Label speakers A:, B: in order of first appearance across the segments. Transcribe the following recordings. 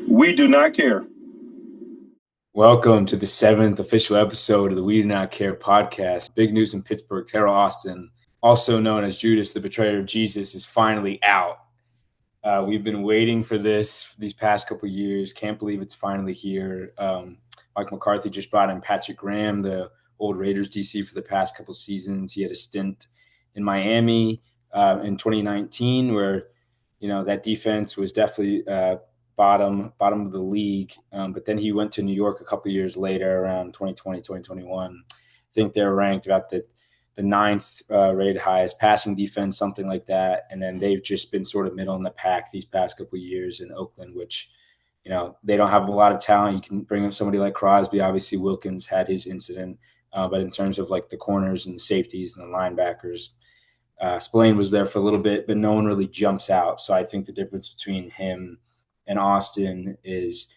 A: We do not care.
B: Welcome to the 7th official episode of the We Do Not Care podcast. Big news in Pittsburgh. Terrell Austin, also known as Judas, the betrayer of Jesus, is finally out. We've been waiting for this these past couple of years. Can't believe it's finally here. Mike McCarthy just brought in Patrick Graham, the old Raiders DC, for the past couple of seasons. He had a stint in Miami in 2019 where, that defense was definitely bottom of the league. But then he went to New York a couple of years later, around 2020, 2021. I think they're ranked about the ninth rated highest passing defense, something like that. And then they've just been sort of middle in the pack these past couple of years in Oakland, which, they don't have a lot of talent. You can bring in somebody like Crosby. Obviously, Wilkins had his incident. But in terms of like the corners and the safeties and the linebackers, Spillane was there for a little bit, but no one really jumps out. So I think the difference between him and Austin is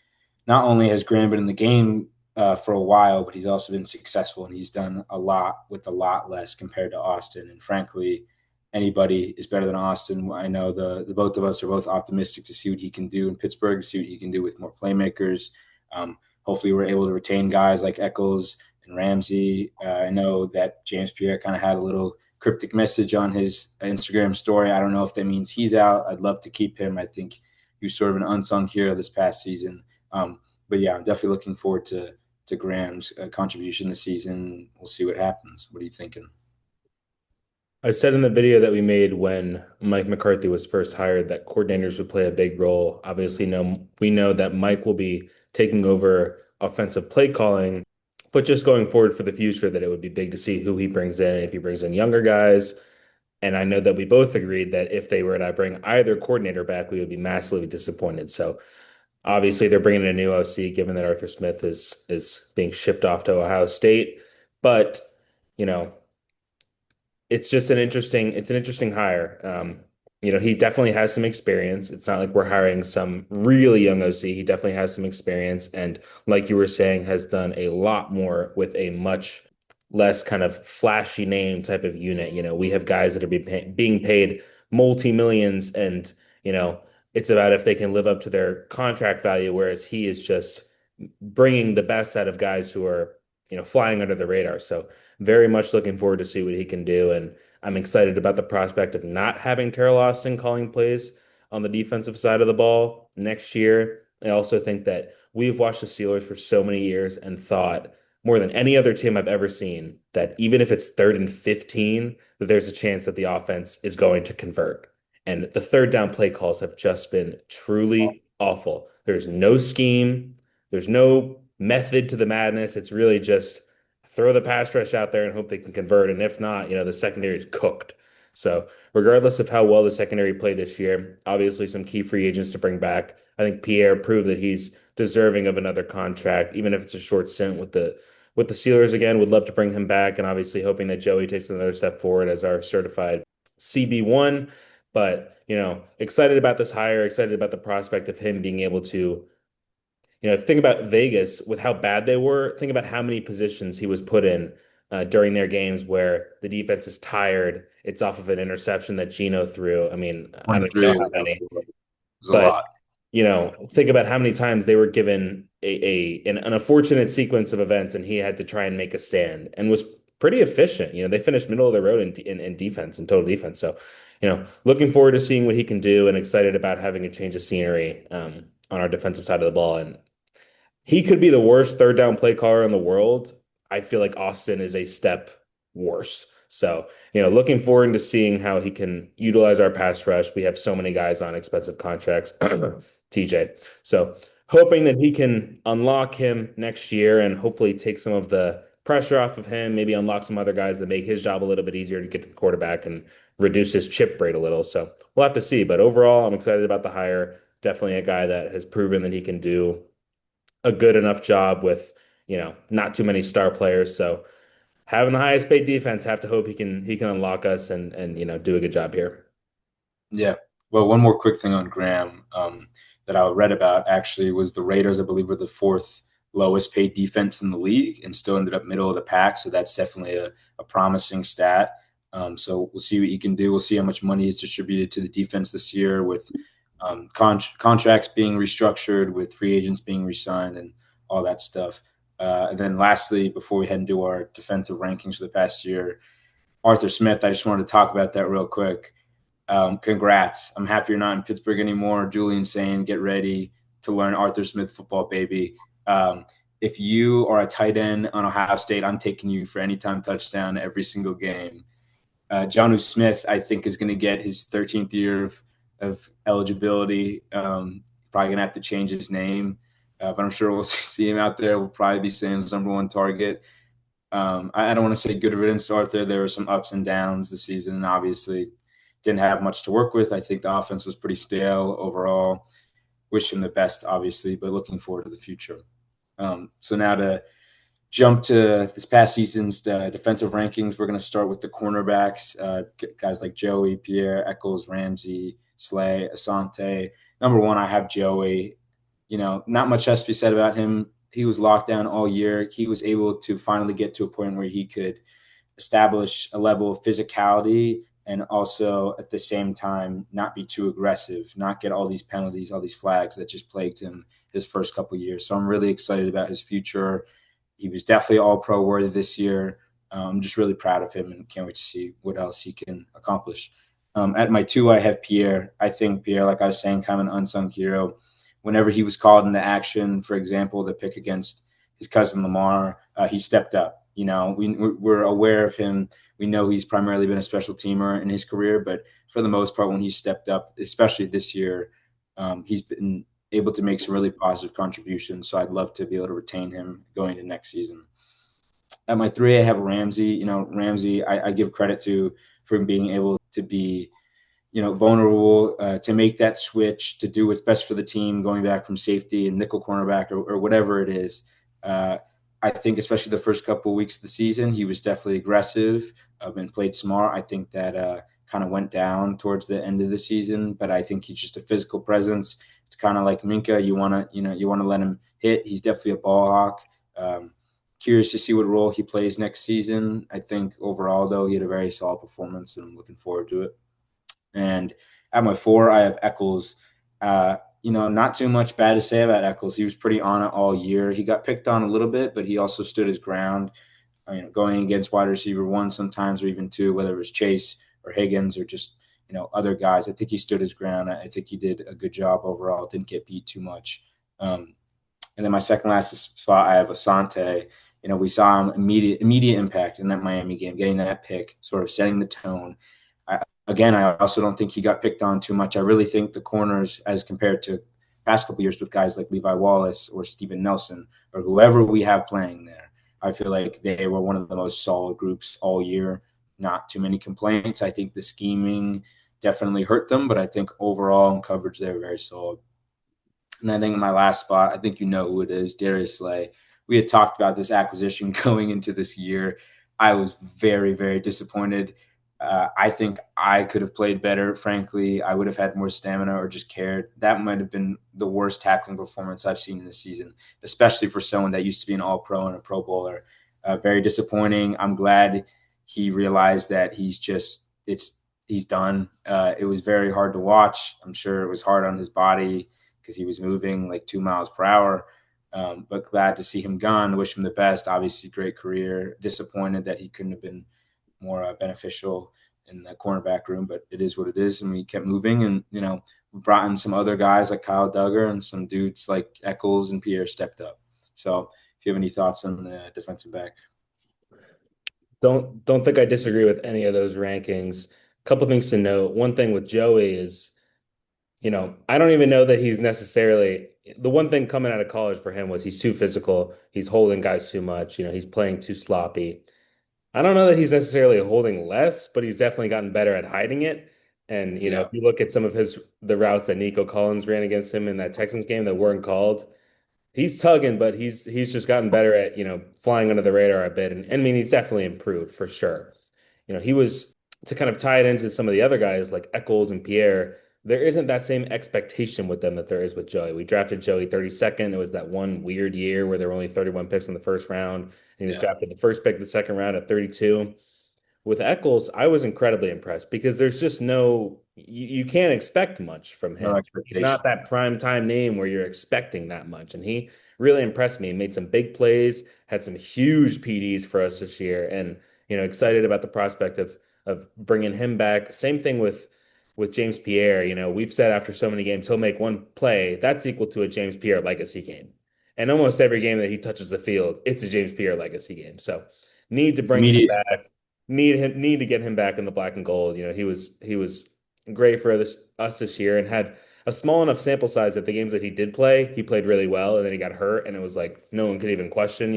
B: not only has Graham been in the game for a while, but he's also been successful, and he's done a lot with a lot less compared to Austin. And frankly, anybody is better than Austin. I know the both of us are both optimistic to see what he can do in Pittsburgh, see what he can do with more playmakers. Hopefully we're able to retain guys like Eccles and Ramsey. I know that James Pierre kind of had a little cryptic message on his Instagram story. I don't know if that means he's out. I'd love to keep him. I think he was sort of an unsung hero this past season. But yeah, I'm definitely looking forward to Graham's contribution this season. We'll see what happens. What are you thinking?
C: I said in the video that we made when Mike McCarthy was first hired that coordinators would play a big role. Obviously, we know that Mike will be taking over offensive play calling, but just going forward for the future, that it would be big to see who he brings in, if he brings in younger guys. And I know that we both agreed that if they were to bring either coordinator back, we would be massively disappointed. So obviously, they're bringing in a new OC, given that Arthur Smith is being shipped off to Ohio State. But you know, it's an interesting hire. He definitely has some experience. It's not like we're hiring some really young OC. He definitely has some experience, and like you were saying, has done a lot more with a much less kind of flashy name type of unit. We have guys that are being paid multi-millions, and it's about if they can live up to their contract value, whereas he is just bringing the best out of guys who are flying under the radar. So very much looking forward to see what he can do. And I'm excited about the prospect of not having Terrell Austin calling plays on the defensive side of the ball next year. I also think that we've watched the Steelers for so many years and thought more than any other team I've ever seen that even if it's 3rd and 15, that there's a chance that the offense is going to convert. And the third down play calls have just been truly awful. There's no scheme. There's no method to the madness. It's really just throw the pass rush out there and hope they can convert. And if not, the secondary is cooked. So regardless of how well the secondary played this year, obviously some key free agents to bring back. I think Pierre proved that he's deserving of another contract, even if it's a short stint with the Steelers again. Would love to bring him back, and obviously hoping that Joey takes another step forward as our certified CB1. But, excited about this hire, excited about the prospect of him being able to think about Vegas with how bad they were. Think about how many positions he was put in during their games where the defense is tired. It's off of an interception that Geno threw. I mean, I don't know how many,
B: There's a
C: but
B: lot.
C: think about how many times they were given an unfortunate sequence of events, and he had to try and make a stand and was pretty efficient. They finished middle of the road in defense and total defense. So, looking forward to seeing what he can do, and excited about having a change of scenery on our defensive side of the ball. And he could be the worst third down play caller in the world. I feel like Austin is a step worse. So, looking forward to seeing how he can utilize our pass rush. We have so many guys on expensive contracts, TJ. So, hoping that he can unlock him next year and hopefully take some of the pressure off of him, maybe unlock some other guys that make his job a little bit easier to get to the quarterback and reduce his chip rate a little. So, we'll have to see. But overall, I'm excited about the hire. Definitely a guy that has proven that he can do a good enough job with, not too many star players. So having the highest paid defense, have to hope he can unlock us and do a good job here.
B: Yeah. Well, one more quick thing on Graham that I read about actually was the Raiders, I believe, were the 4th lowest paid defense in the league and still ended up middle of the pack. So that's definitely a promising stat. So we'll see what he can do. We'll see how much money is distributed to the defense this year with contracts being restructured with free agents being re-signed and all that stuff. And then lastly, before we head into our defensive rankings for the past year, Arthur Smith, I just wanted to talk about that real quick. Congrats. I'm happy you're not in Pittsburgh anymore. Julian saying, get ready to learn Arthur Smith football, baby. If you are a tight end on Ohio State, I'm taking you for anytime touchdown every single game. Jonnu Smith, I think, is going to get his 13th year of eligibility. Probably going to have to change his name, but I'm sure we'll see him out there. We'll probably be saying his number one target. I don't want to say good riddance to Arthur. There were some ups and downs this season, and obviously didn't have much to work with. I think the offense was pretty stale overall. Wish him the best, obviously, but looking forward to the future. So now to jump to this past season's defensive rankings, we're going to start with the cornerbacks, guys like Joey, Pierre, Eccles, Ramsey, Slay, Asante. Number one, I have Joey. Not much has to be said about him. He was locked down all year. He was able to finally get to a point where he could establish a level of physicality and also at the same time not be too aggressive, not get all these penalties, all these flags that just plagued him his first couple of years. So I'm really excited about his future. He was definitely all pro worthy this year. I'm just really proud of him and can't wait to see what else he can accomplish. At my two, I have Pierre. I think Pierre, like I was saying, kind of an unsung hero. Whenever he was called into action, for example, the pick against his cousin Lamar, he stepped up. We're aware of him. We know he's primarily been a special teamer in his career, but for the most part, when he stepped up, especially this year, he's been able to make some really positive contributions. So I'd love to be able to retain him going into next season. At my three, I have Ramsey. Ramsey, I give credit to for being able to be vulnerable, to make that switch, to do what's best for the team, going back from safety and nickel cornerback or whatever it is. I think especially the first couple of weeks of the season, he was definitely aggressive and played smart. I think that kind of went down towards the end of the season, but I think he's just a physical presence. It's kind of like Minka. You want to let him hit. He's definitely a ball hawk. Curious to see what role he plays next season. I think overall, though, he had a very solid performance, and I'm looking forward to it. And at my four, I have Eccles. Not too much bad to say about Eccles. He was pretty on it all year. He got picked on a little bit, but he also stood his ground. Going against wide receiver one sometimes, or even two, whether it was Chase or Higgins or just other guys. I think he stood his ground. I think he did a good job overall. Didn't get beat too much. And then my second last spot, I have Asante. We saw him immediate impact in that Miami game, getting that pick, sort of setting the tone. I also don't think he got picked on too much. I really think the corners, as compared to past couple years with guys like Levi Wallace or Steven Nelson or whoever we have playing there, I feel like they were one of the most solid groups all year. Not too many complaints. I think the scheming definitely hurt them, but I think overall in coverage, they were very solid. And I think in my last spot, I think you know who it is, Darius Slay. We had talked about this acquisition going into this year. I was very, very disappointed. I think I could have played better. Frankly, I would have had more stamina or just cared. That might have been the worst tackling performance I've seen in the season, especially for someone that used to be an all-pro and a pro bowler. Very disappointing. I'm glad he realized that he's done. It was very hard to watch. I'm sure it was hard on his body because he was moving like 2 miles per hour. But glad to see him gone. Wish him the best. Obviously, great career. Disappointed that he couldn't have been more beneficial in the cornerback room, but it is what it is. And we kept moving, and we brought in some other guys like Kyle Duggar and some dudes like Eccles and Pierre stepped up. So, if you have any thoughts on the defensive back,
C: Don't think I disagree with any of those rankings. A couple things to note. One thing with Joey is, I don't even know that he's necessarily the one thing coming out of college for him was he's too physical. He's holding guys too much. He's playing too sloppy. I don't know that he's necessarily holding less, but he's definitely gotten better at hiding it. And
B: yeah,
C: if you look at some of the routes that Nico Collins ran against him in that Texans game that weren't called, he's tugging, but he's just gotten better at, flying under the radar a bit. And I mean, he's definitely improved for sure. He was to kind of tie it into some of the other guys like Eccles and Pierre. There isn't that same expectation with them that there is with Joey. We drafted Joey 32nd. It was that one weird year where there were only 31 picks in the first round. And he was drafted the first pick, the second round at 32. With Eccles, I was incredibly impressed because there's just no, you can't expect much from
B: No
C: him. He's not
B: expectation.
C: that prime time name where you're expecting that much. And he really impressed me. Made some big plays, had some huge PDs for us this year, and excited about the prospect of bringing him back. Same thing with James Pierre. We've said after so many games he'll make one play that's equal to a James Pierre legacy game. And almost every game that he touches the field, it's a James Pierre legacy game. So need to bring him
B: Immediate.
C: back. Need to get him back in the black and gold. He was great for us this year and had a small enough sample size that the games that he did play, he played really well, and then he got hurt, and it was like no one could even question.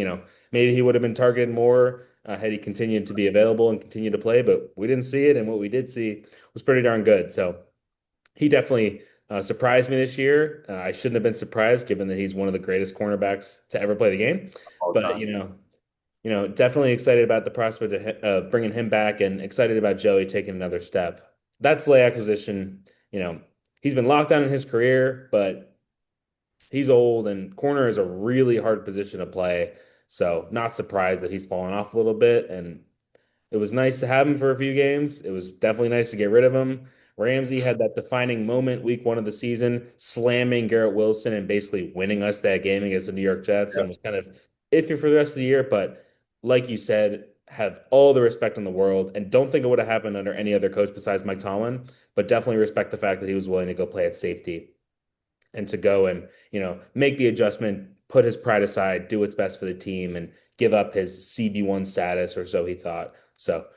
C: Maybe he would have been targeted more had he continued to be available and continue to play, but we didn't see it, and what we did see was pretty darn good. So he definitely surprised me this year. I shouldn't have been surprised given that he's one of the greatest cornerbacks to ever play the game,
B: All
C: but
B: time.
C: definitely excited about the prospect of bringing him back and excited about Joey taking another step. That Slay acquisition, he's been locked down in his career, but he's old and corner is a really hard position to play. So not surprised that he's fallen off a little bit. And it was nice to have him for a few games. It was definitely nice to get rid of him. Ramsey had that defining moment week one of the season, slamming Garrett Wilson and basically winning us that game against the New York Jets and was kind of iffy for the rest of the year. But like you said, have all the respect in the world and don't think it would have happened under any other coach besides Mike Tomlin, but definitely respect the fact that he was willing to go play at safety and to go and, make the adjustment, put his pride aside, do what's best for the team and give up his CB1 status or so he thought. So,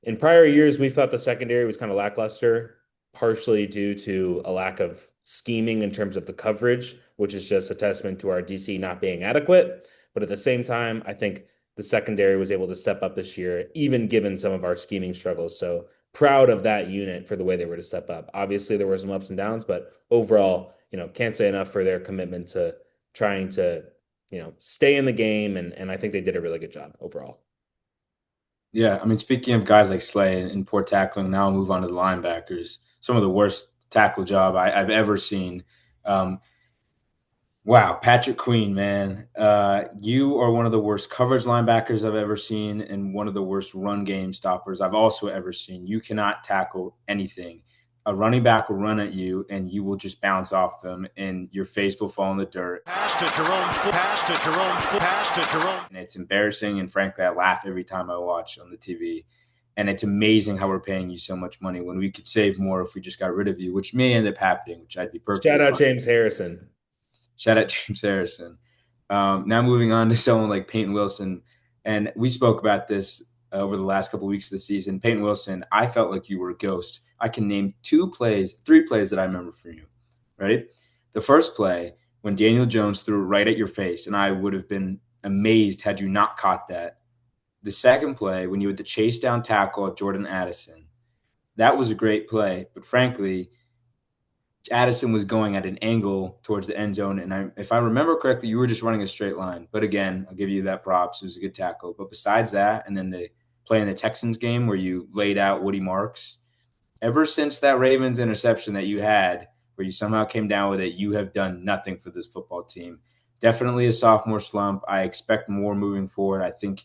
C: in prior years, we thought the secondary was kind of lackluster, partially due to a lack of scheming in terms of the coverage, which is just a testament to our DC not being adequate. But at the same time, I think the secondary was able to step up this year, even given some of our scheming struggles. So proud of that unit for the way they were to step up. Obviously, there were some ups and downs, but overall, can't say enough for their commitment to trying to, stay in the game. And I think they did a really good job overall.
B: Yeah, I mean, speaking of guys like Slay and poor tackling, now I'll move on to the linebackers. Some of the worst tackle job I've ever seen. Um, Wow, Patrick Queen, man. You are one of the worst coverage linebackers I've ever seen and one of the worst run game stoppers I've also ever seen. You cannot tackle anything. A running back will run at you and you will just bounce off them and your face will fall in the dirt.
A: Pass to Jerome, pass to Jerome, pass to Jerome.
B: And it's embarrassing. And frankly, I laugh every time I watch on the TV. And it's amazing how we're paying you so much money when we could save more if we just got rid of you, which may end up happening, which I'd be perfectly
C: Shout out
B: fine.
C: James Harrison.
B: Shout out James Harrison. Now moving on to someone like Peyton Wilson, and we spoke about this over the last couple of weeks of the season. Peyton Wilson, I felt like you were a ghost. I can name three plays that I remember from you. Ready? The first play when Daniel Jones threw it right at your face, and I would have been amazed had you not caught that. The second play when you had the chase down tackle at Jordan Addison, that was a great play, but frankly, Addison was going at an angle towards the end zone. And if I remember correctly, you were just running a straight line. But again, I'll give you that props. It was a good tackle. But besides that, and then the play in the Texans game where you laid out Woody Marks, ever since that Ravens interception that you had, where you somehow came down with it, you have done nothing for this football team. Definitely a sophomore slump. I expect more moving forward. I think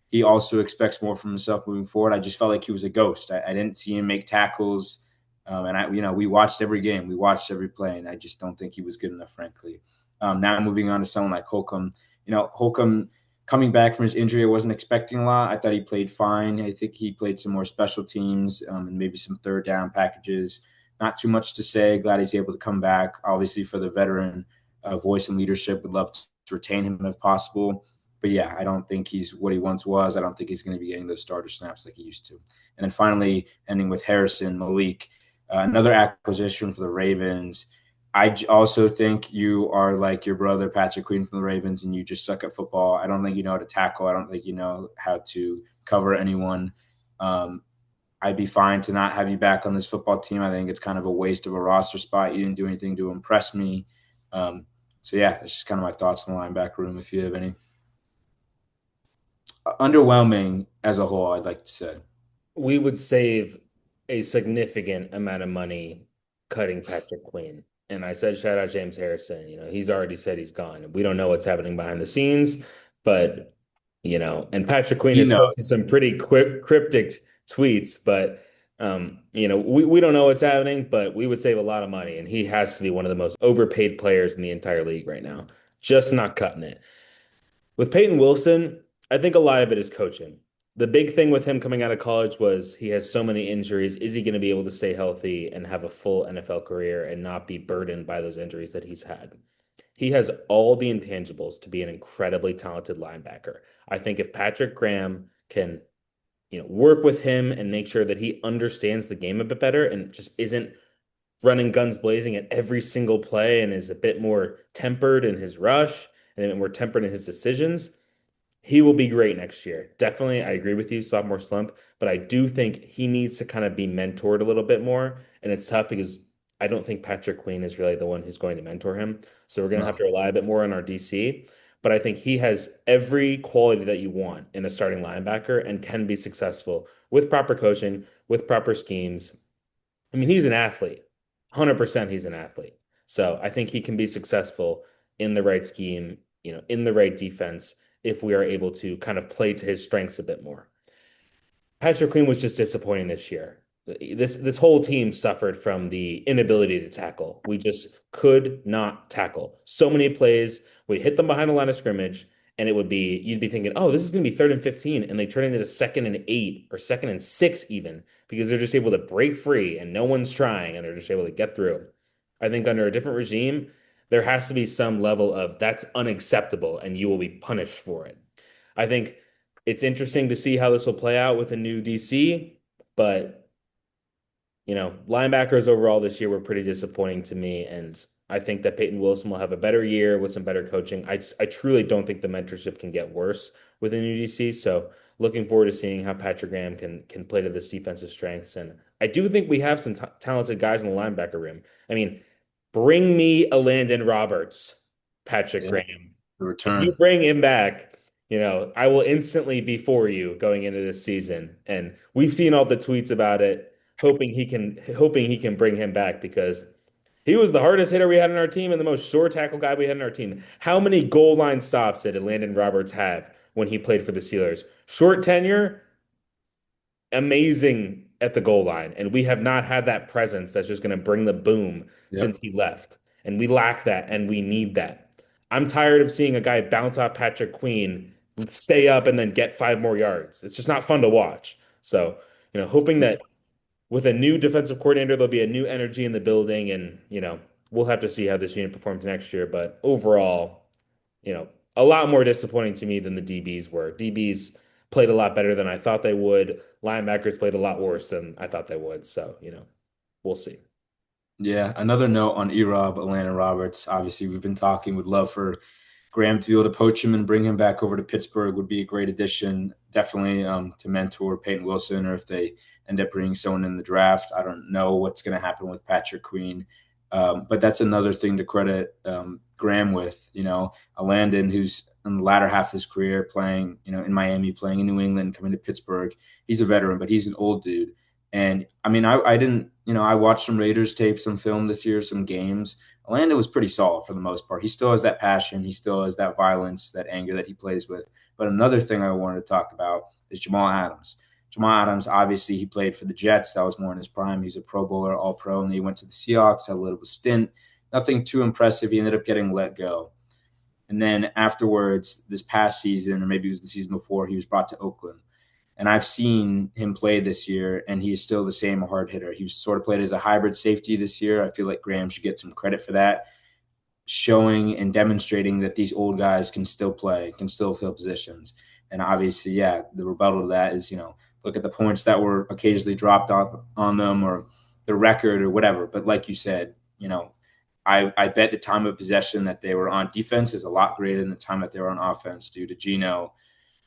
B: he also expects more from himself moving forward. I just felt like he was a ghost. I didn't see him make tackles. We watched every game, we watched every play, and I just don't think he was good enough, frankly. Now moving on to someone like Holcomb, Holcomb coming back from his injury, I wasn't expecting a lot. I thought he played fine. I think he played some more special teams and maybe some third down packages. Not too much to say. Glad he's able to come back. Obviously, for the veteran voice and leadership, would love to retain him if possible. But yeah, I don't think he's what he once was. I don't think he's going to be getting those starter snaps like he used to. And then finally, ending with Harrison Malik. Another acquisition for the Ravens. Also think you are like your brother, Patrick Queen from the Ravens, and you just suck at football. I don't think you know how to tackle. I don't think you know how to cover anyone. I'd be fine to not have you back on this football team. I think it's kind of a waste of a roster spot. You didn't do anything to impress me. Yeah, that's just kind of my thoughts on the linebacker room, if you have any. Underwhelming as a whole, I'd like to say.
C: We would save a significant amount of money cutting Patrick Queen. And I said, shout out James Harrison. He's already said he's gone. We don't know what's happening behind the scenes, but and Patrick Queen
B: He
C: has
B: knows.
C: posted some pretty quick cryptic tweets, but We don't know what's happening, but we would save a lot of money, and he has to be one of the most overpaid players in the entire league right now. Just not cutting it. With Peyton Wilson, I think a lot of it is coaching. The big thing with him coming out of college was he has so many injuries. Is he going to be able to stay healthy and have a full NFL career and not be burdened by those injuries that he's had? He has all the intangibles to be an incredibly talented linebacker. I think if Patrick Graham can, work with him and make sure that he understands the game a bit better and just isn't running guns blazing at every single play and is a bit more tempered in his rush and a bit more tempered in his decisions, he will be great next year. Definitely, I agree with you, sophomore slump, but I do think he needs to kind of be mentored a little bit more. And it's tough because I don't think Patrick Queen is really the one who's going to mentor him. So we're going to have to rely a bit more on our DC. But I think he has every quality that you want in a starting linebacker and can be successful with proper coaching, with proper schemes. I mean, he's an athlete. 100% he's an athlete. So I think he can be successful in the right scheme, in the right defense if we are able to kind of play to his strengths a bit more. Patrick Queen was just disappointing this year. This whole team suffered from the inability to tackle. We just could not tackle. So many plays, we hit them behind the line of scrimmage, and you'd be thinking, oh, this is going to be 3rd and 15, and they turn it into 2nd and 8 or 2nd and 6 even because they're just able to break free and no one's trying and they're just able to get through. I think under a different regime, there has to be some level of that's unacceptable and you will be punished for it. I think it's interesting to see how this will play out with a new DC, but linebackers overall this year were pretty disappointing to me, and I think that Peyton Wilson will have a better year with some better coaching. I truly don't think the mentorship can get worse with a new DC. So looking forward to seeing how Patrick Graham can play to this defensive strengths, and I do think we have some talented guys in the linebacker room. I mean, bring me a Landon Roberts, Patrick Graham.
B: The
C: If you
B: return.
C: bring him back, I will instantly be for you going into this season. And we've seen all the tweets about it, hoping he can bring him back because he was the hardest hitter we had on our team and the most sure tackle guy we had on our team. How many goal line stops did Landon Roberts have when he played for the Steelers? Short tenure, amazing at the goal line. And we have not had that presence that's just going to bring the boom since he left. And we lack that and we need that. I'm tired of seeing a guy bounce off Patrick Queen, stay up, and then get 5 more yards. It's just not fun to watch. So, hoping that with a new defensive coordinator, there'll be a new energy in the building, and we'll have to see how this unit performs next year. But overall, a lot more disappointing to me than the DBs were. DBs played a lot better than I thought they would. Linebackers played a lot worse than I thought they would. So, we'll see.
B: Yeah, another note on Erob, Landon Roberts. Obviously, we've been talking. Would love for Graham to be able to poach him and bring him back over to Pittsburgh. Would be a great addition, definitely to mentor Peyton Wilson, or if they end up bringing someone in the draft. I don't know what's going to happen with Patrick Queen, but that's another thing to credit Graham with. A Landon who's in the latter half of his career playing, in Miami, playing in New England, coming to Pittsburgh. He's a veteran, but he's an old dude. And I mean, I didn't, I watched some Raiders tape, some film this year, some games. Orlando was pretty solid for the most part. He still has that passion. He still has that violence, that anger that he plays with. But another thing I wanted to talk about is Jamal Adams. Jamal Adams, obviously, he played for the Jets. That was more in his prime. He's a Pro Bowler, All Pro, and he went to the Seahawks, had a little stint. Nothing too impressive. He ended up getting let go. And then afterwards, this past season, or maybe it was the season before, he was brought to Oakland. And I've seen him play this year, and he's still the same hard hitter. He sort of played as a hybrid safety this year. I feel like Graham should get some credit for that, showing and demonstrating that these old guys can still play, can still fill positions. And obviously, yeah, the rebuttal to that is, look at the points that were occasionally dropped on them or the record or whatever. But like you said, I bet the time of possession that they were on defense is a lot greater than the time that they were on offense due to Geno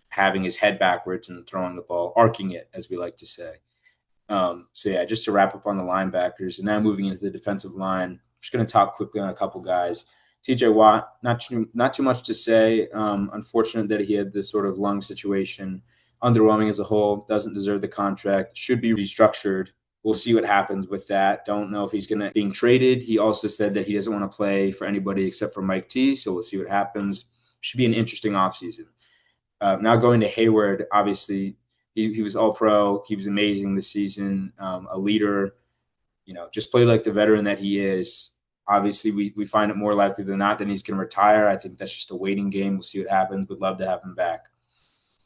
B: having his head backwards and throwing the ball, arcing it, as we like to say. So, yeah, just to wrap up on the linebackers and now moving into the defensive line, I'm just going to talk quickly on a couple guys. TJ Watt, not too much to say. Unfortunate that he had this sort of lung situation. Underwhelming as a whole, doesn't deserve the contract, should be restructured. We'll see what happens with that. Don't know if he's going to be traded. He also said that he doesn't want to play for anybody except for Mike T, so we'll see what happens. Should be an interesting offseason. Now going to Hayward, obviously, He was all pro. He was amazing this season. A leader, just played like the veteran that he is. Obviously, we find it more likely than not that he's going to retire. I think that's just a waiting game. We'll see what happens. Would love to have him back.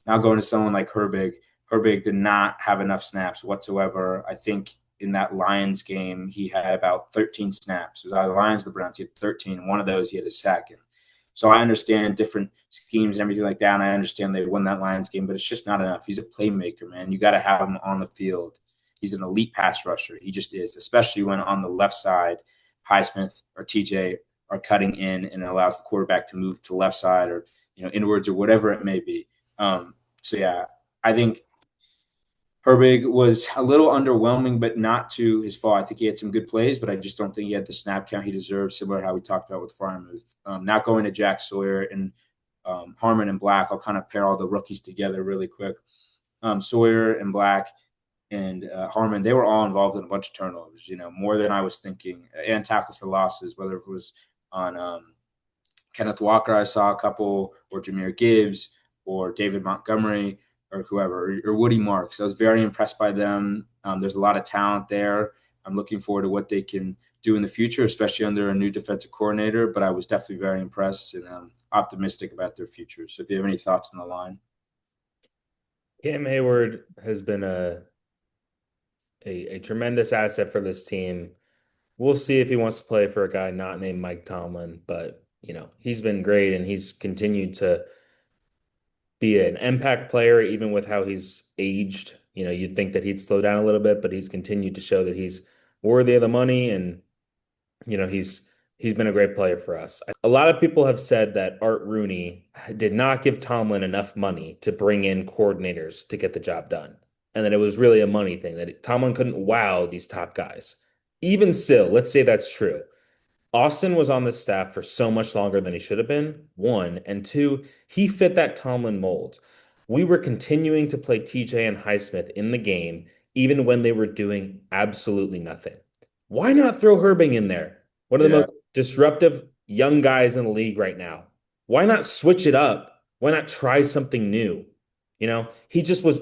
B: Now going to someone like Herbig. Herbig did not have enough snaps whatsoever. I think in that Lions game, he had about 13 snaps. It was either Lions or the Browns. He had 13. And one of those he had a sack in. So I understand different schemes and everything like that, and I understand they won that Lions game, but it's just not enough. He's a playmaker, man. You got to have him on the field. He's an elite pass rusher. He just is, especially when on the left side, Highsmith or TJ are cutting in and it allows the quarterback to move to the left side or inwards or whatever it may be. So yeah, I think Herbig was a little underwhelming, but not to his fault. I think he had some good plays, but I just don't think he had the snap count he deserved, similar to how we talked about with Freiermuth. Now going to Jack Sawyer and Harmon and Black, I'll kind of pair all the rookies together really quick. Sawyer and Black and Harmon, they were all involved in a bunch of turnovers, more than I was thinking, and tackles for losses, whether it was on Kenneth Walker, I saw a couple, or Jahmyr Gibbs, or David Montgomery, or whoever, or Woody Marks. I was very impressed by them. There's a lot of talent there. I'm looking forward to what they can do in the future, especially under a new defensive coordinator, but I was definitely very impressed and optimistic about their future. So if you have any thoughts on the line.
C: Cam Hayward has been a tremendous asset for this team. We'll see if he wants to play for a guy not named Mike Tomlin, but he's been great and he's continued to be an impact player, even with how he's aged. You'd think that he'd slow down a little bit, but he's continued to show that he's worthy of the money, and he's been a great player for us. A lot of people have said that Art Rooney did not give Tomlin enough money to bring in coordinators to get the job done, and that it was really a money thing, that Tomlin couldn't wow these top guys. Even still, let's say that's true. Austin was on the staff for so much longer than he should have been, one. And two, he fit that Tomlin mold. We were continuing to play TJ and Highsmith in the game, even when they were doing absolutely nothing. Why not throw Herbing in there? One of the most disruptive young guys in the league right now. Why not switch it up? Why not try something new? He just was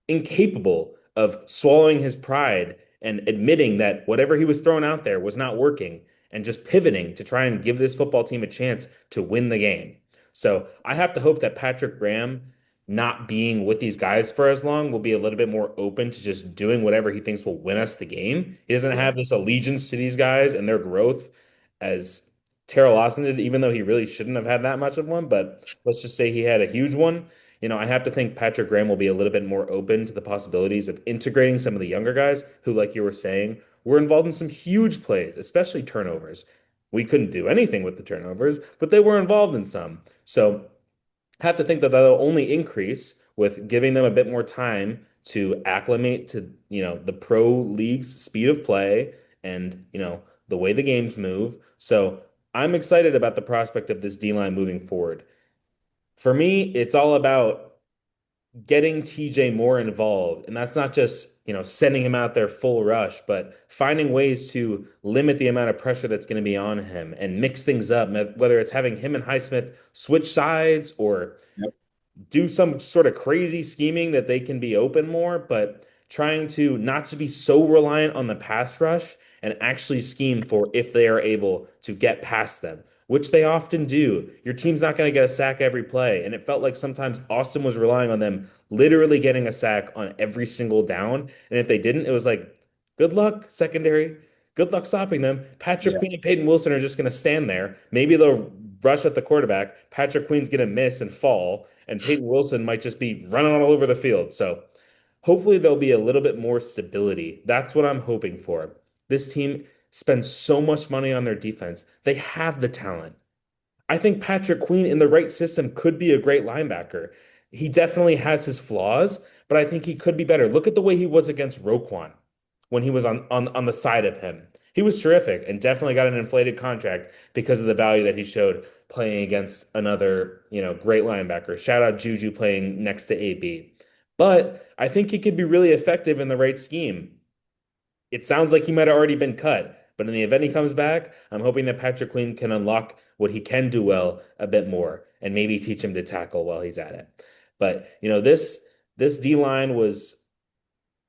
C: incapable of swallowing his pride and admitting that whatever he was throwing out there was not working, and just pivoting to try and give this football team a chance to win the game. So I have to hope that Patrick Graham, not being with these guys for as long, will be a little bit more open to just doing whatever he thinks will win us the game. He doesn't have this allegiance to these guys and their growth as Terrell Austin did, even though he really shouldn't have had that much of one. But let's just say he had a huge one. I have to think Patrick Graham will be a little bit more open to the possibilities of integrating some of the younger guys who, like you were saying, were involved in some huge plays, especially turnovers. We couldn't do anything with the turnovers, but they were involved in some. So I have to think that that'll only increase with giving them a bit more time to acclimate to, the pro league's speed of play and, the way the games move. So I'm excited about the prospect of this D-line moving forward. For me, it's all about getting TJ more involved. And that's not just, sending him out there full rush, but finding ways to limit the amount of pressure that's going to be on him and mix things up, whether it's having him and Highsmith switch sides or do some sort of crazy scheming that they can be open more, but trying to not to be so reliant on the pass rush and actually scheme for if they are able to get past them, which they often do. Your team's not going to get a sack every play. And it felt like sometimes Austin was relying on them literally getting a sack on every single down. And if they didn't, it was like, good luck, secondary. Good luck stopping them. Patrick Queen and Peyton Wilson are just going to stand there. Maybe they'll rush at the quarterback. Patrick Queen's going to miss and fall. And Peyton Wilson might just be running all over the field. So hopefully there'll be a little bit more stability. That's what I'm hoping for. This team spends so much money on their defense. They have the talent. I think Patrick Queen in the right system could be a great linebacker. He definitely has his flaws, but I think he could be better. Look at the way he was against Roquan when he was on the side of him. He was terrific and definitely got an inflated contract because of the value that he showed playing against another, great linebacker. Shout out Juju playing next to AB. But I think he could be really effective in the right scheme. It sounds like he might have already been cut, but in the event he comes back, I'm hoping that Patrick Queen can unlock what he can do well a bit more and maybe teach him to tackle while he's at it. But, this D line was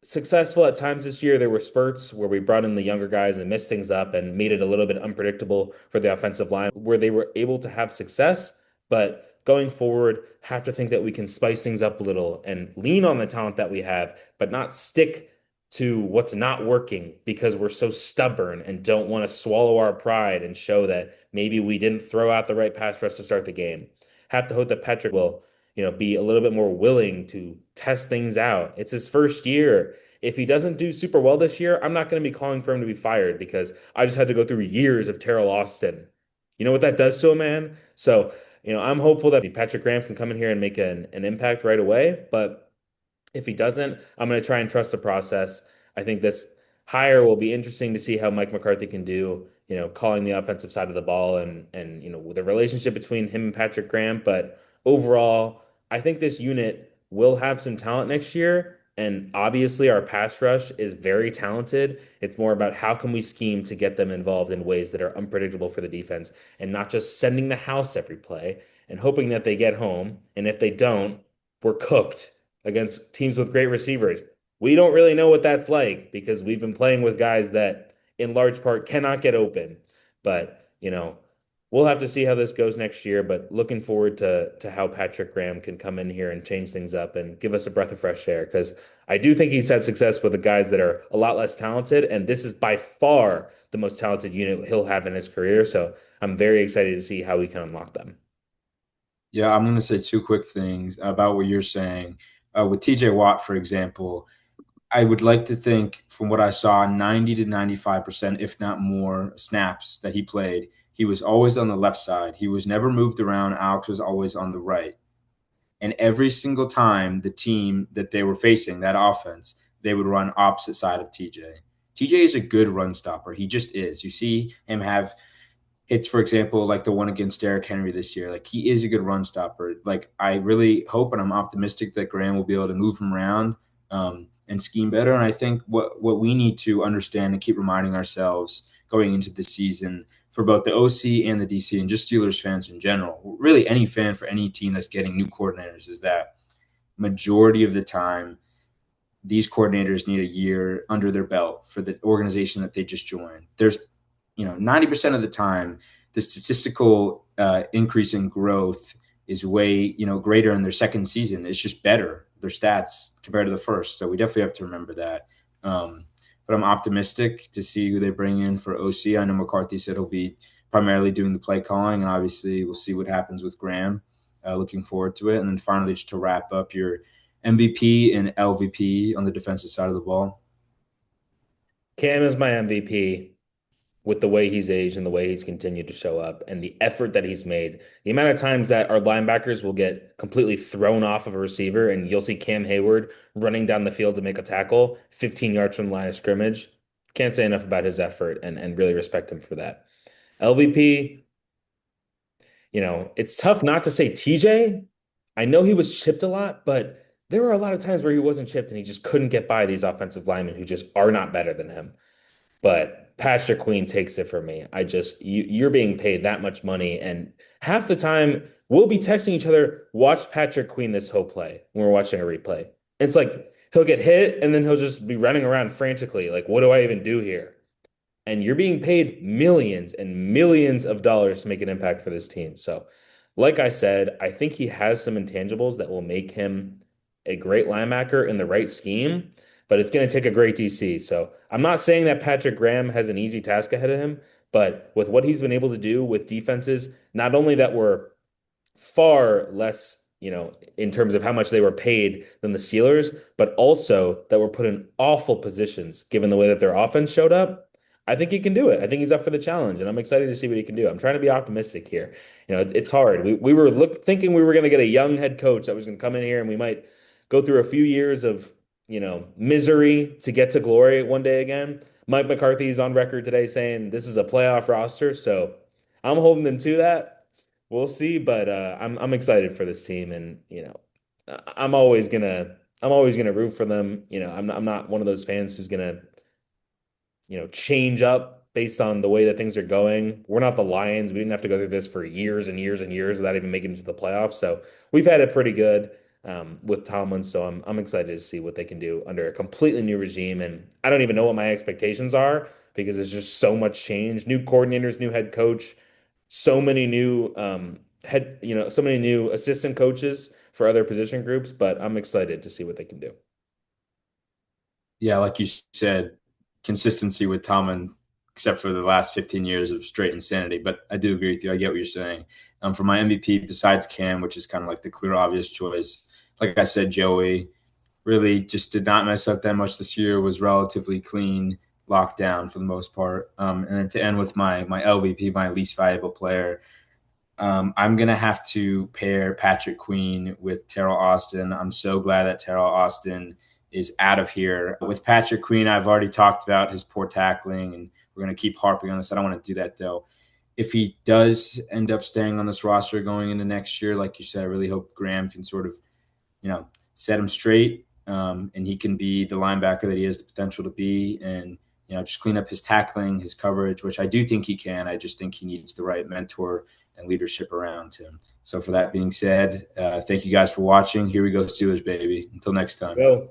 C: successful at times this year. There were spurts where we brought in the younger guys and missed things up and made it a little bit unpredictable for the offensive line, where they were able to have success. But going forward, have to think that we can spice things up a little and lean on the talent that we have, but not stick to what's not working because we're so stubborn and don't want to swallow our pride and show that maybe we didn't throw out the right pass rush to start the game. Have to hope that Patrick will be a little bit more willing to test things out. It's his first year. If he doesn't do super well this year, I'm not going to be calling for him to be fired because I just had to go through years of Terrell Austin. You know what that does to a man? So, I'm hopeful that Patrick Graham can come in here and make an impact right away. But if he doesn't, I'm going to try and trust the process. I think this hire will be interesting to see how Mike McCarthy can do, calling the offensive side of the ball and the relationship between him and Patrick Graham. But overall, I think this unit will have some talent next year. And obviously, our pass rush is very talented. It's more about how can we scheme to get them involved in ways that are unpredictable for the defense and not just sending the house every play and hoping that they get home. And if they don't, we're cooked against teams with great receivers. We don't really know what that's like because we've been playing with guys that, in large part, cannot get open. But, we'll have to see how this goes next year, but looking forward to how Patrick Graham can come in here and change things up and give us a breath of fresh air. Because I do think he's had success with the guys that are a lot less talented, and this is by far the most talented unit he'll have in his career. So I'm very excited to see how we can unlock them.
B: Yeah, I'm going to say two quick things about what you're saying. With TJ Watt, for example, I would like to think from what I saw, 90 to 95%, if not more, snaps that he played, he was always on the left side. He was never moved around. Alex was always on the right. And every single time the team that they were facing, that offense, they would run opposite side of TJ. TJ is a good run stopper. He just is. You see him have hits, for example, like the one against Derrick Henry this year. Like, he is a good run stopper. Like, I really hope and I'm optimistic that Graham will be able to move him around and scheme better. And I think what we need to understand and keep reminding ourselves going into the season for both the OC and the DC and just Steelers fans in general, really any fan for any team that's getting new coordinators, is that majority of the time these coordinators need a year under their belt for the organization that they just joined. There's 90% of the time, the statistical increase in growth is way, greater in their second season. It's just better, their stats compared to the first. So we definitely have to remember that. But I'm optimistic to see who they bring in for OC. I know McCarthy said he'll be primarily doing the play calling, and obviously we'll see what happens with Graham. Looking forward to it. And then finally, just to wrap up, your MVP and LVP on the defensive side of the ball.
C: Cam is my MVP with the way he's aged and the way he's continued to show up and the effort that he's made. The amount of times that our linebackers will get completely thrown off of a receiver and you'll see Cam Hayward running down the field to make a tackle 15 yards from the line of scrimmage. Can't say enough about his effort and really respect him for that. LVP, it's tough not to say TJ. I know he was chipped a lot, but there were a lot of times where he wasn't chipped and he just couldn't get by these offensive linemen who just are not better than him. But Patrick Queen takes it for me. You're being paid that much money, and half the time we'll be texting each other, watch Patrick Queen this whole play when we're watching a replay. It's like he'll get hit and then he'll just be running around frantically, like, what do I even do here? And you're being paid millions and millions of dollars to make an impact for this team. So, like I said, I think he has some intangibles that will make him a great linebacker in the right scheme, but it's going to take a great DC. So I'm not saying that Patrick Graham has an easy task ahead of him, but with what he's been able to do with defenses, not only that were far less, in terms of how much they were paid than the Steelers, but also that were put in awful positions given the way that their offense showed up. I think he can do it. I think he's up for the challenge, and I'm excited to see what he can do. I'm trying to be optimistic here. It's hard. We were thinking we were going to get a young head coach that was going to come in here, and we might go through a few years of misery to get to glory one day again. Mike McCarthy's on record today saying this is a playoff roster, so I'm holding them to that. We'll see, but I'm excited for this team, and I'm always gonna root for them. I'm not one of those fans who's gonna change up based on the way that things are going. We're not the Lions. We didn't have to go through this for years and years and years without even making it to the playoffs. So we've had it pretty good. with Tomlin. So I'm excited to see what they can do under a completely new regime. And I don't even know what my expectations are because there's just so much change, new coordinators, new head coach, so many new so many new assistant coaches for other position groups. But I'm excited to see what they can do.
B: Yeah, like you said, consistency with Tomlin, except for the last 15 years of straight insanity. But I do agree with you. I get what you're saying. For my MVP, besides Cam, which is kind of like the clear, obvious choice, like I said, Joey really just did not mess up that much this year, was relatively clean, locked down for the most part. And then to end with my LVP, my least valuable player, I'm going to have to pair Patrick Queen with Terrell Austin. I'm so glad that Terrell Austin is out of here. With Patrick Queen, I've already talked about his poor tackling, and we're going to keep harping on this. I don't want to do that, though. If he does end up staying on this roster going into next year, like you said, I really hope Graham can sort of, set him straight, and he can be the linebacker that he has the potential to be, and just clean up his tackling, his coverage, which I do think he can. I just think he needs the right mentor and leadership around him. So for that being said, thank you guys for watching. Here we go, Steelers, baby. Until next time.
C: Go.